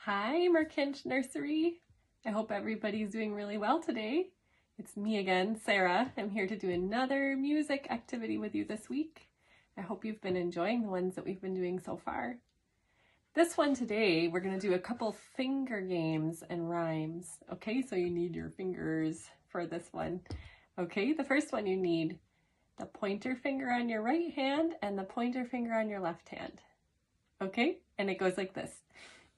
Hi, Merkinch Nursery. I hope everybody's doing really well today. It's me again, Sarah. I'm here to do another music activity with you this week. I hope you've been enjoying the ones that we've been doing so far. This one today, we're going to do a couple finger games and rhymes. Okay, so you need your fingers for this one. Okay, the first one you need the pointer finger on your right hand and the pointer finger on your left hand. Okay, and it goes like this.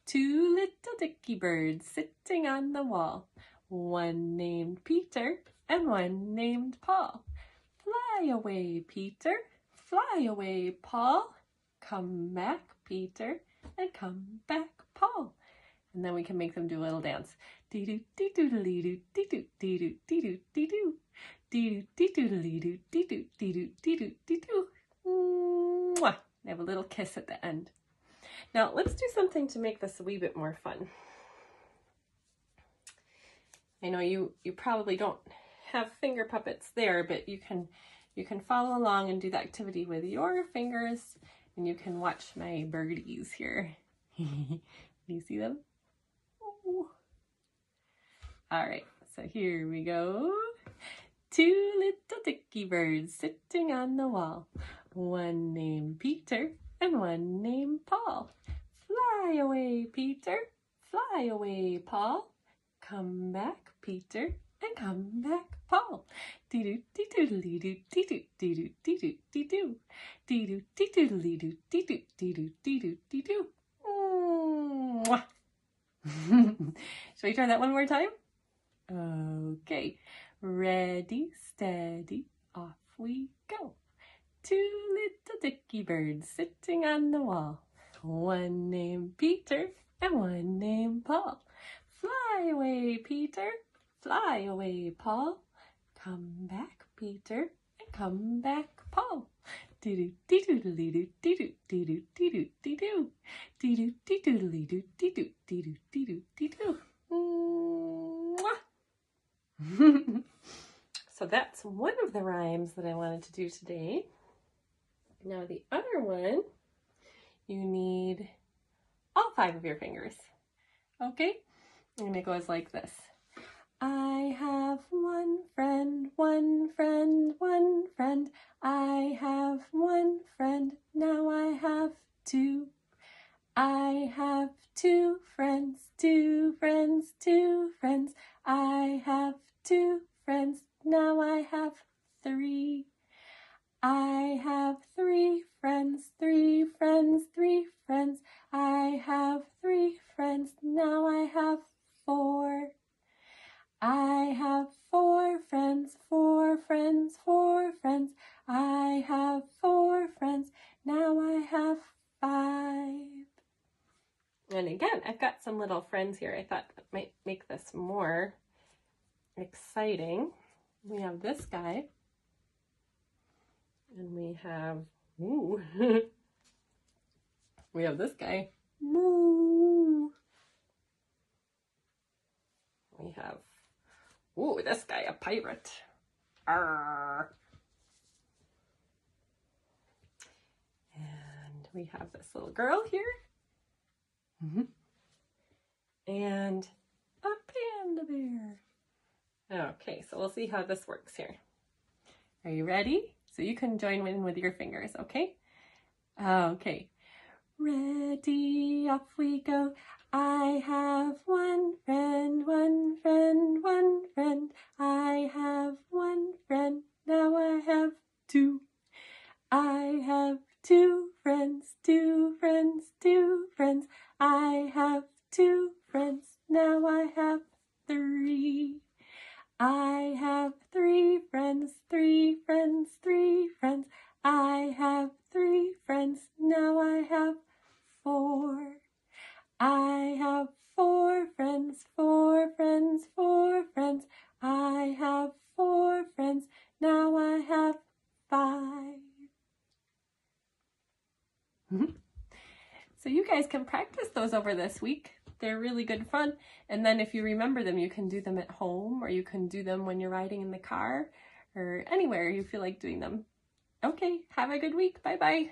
Two little dicky birds sitting on the wall, one named Peter and one named Paul. Fly away, Peter, fly away, Paul. Come back, Peter, and come back, Paul. And then we can make them do a little dance. Dee-doo, dee-doo-dee-doo, dee-doo, dee-doo, dee-doo, dee-doo. Dee-doo, dee-doo-dee-doo, dee-doo, dee-doo, dee-doo, dee-doo. Mwah! They have a little kiss at the end. Now let's do something to make this a wee bit more fun. I know you probably don't have finger puppets there, but you can follow along and do the activity with your fingers, and you can watch my birdies here. You see them? Ooh. All right, so here we go. Two little dicky birds sitting on the wall, one named Peter and one named Paul. Fly away, Peter, fly away, Paul. Come back, Peter, and come back, Paul. Dee-doo, dee-doo-dee-doo, dee-doo, dee-doo, dee-doo, dee-doo. Dee-doo, dee-doo-dee-doo, dee-doo, dee-doo, dee-doo, dee-doo. Mwah! Shall we try that one more time? Okay. Ready, steady, off we go. Two little dicky birds sitting on the wall, one named Peter and one named Paul. Fly away, Peter, fly away, Paul. Come back, Peter, and come back, Paul. Dee-doo, dee-doo-dee-doo, dee-doo, dee-doo, dee-doo, dee-doo. Dee-doo, dee-doo-dee-doo, dee-doo, dee-doo, dee-doo, dee-doo. Mwah! So that's one of the rhymes that I wanted to do today. Now the other one, you need all 5 of your fingers. Okay? And it goes like this. I have one friend, one friend, one friend. I have one friend, now I have 2. I have 2 friends, 2 friends, 2 friends. I have 2 friends, now I have 3. I have 3 friends, 3 friends, 3 friends. I have 3 friends, now I have 4. I have 4 friends, 4 friends, 4 friends. I have 4 friends, now I have 5. And again, I've got some little friends here. I thought that might make this more exciting. We have this guy. And we have, ooh, we have this guy, moo. We have, ooh, this guy, a pirate. Arr. And we have this little girl here. And a panda bear. Okay, so we'll see how this works here. Are you ready? So you can join in with your fingers, okay? Okay. Ready, off we go. I have one friend, one friend, one friend. I have one friend, now I have 2. I have 2 friends, 2 friends, 2 friends. I have 2 friends, now I have 3. I have 3 friends, 3 friends, 3 friends. I have 3 friends, now I have 4. I have 4 friends, 4 friends, 4 friends. I have 4 friends, now I have 5. So you guys can practice those over this week. They're really good fun. And then if you remember them, you can do them at home, or you can do them when you're riding in the car, or anywhere you feel like doing them. Okay, have a good week. Bye-bye.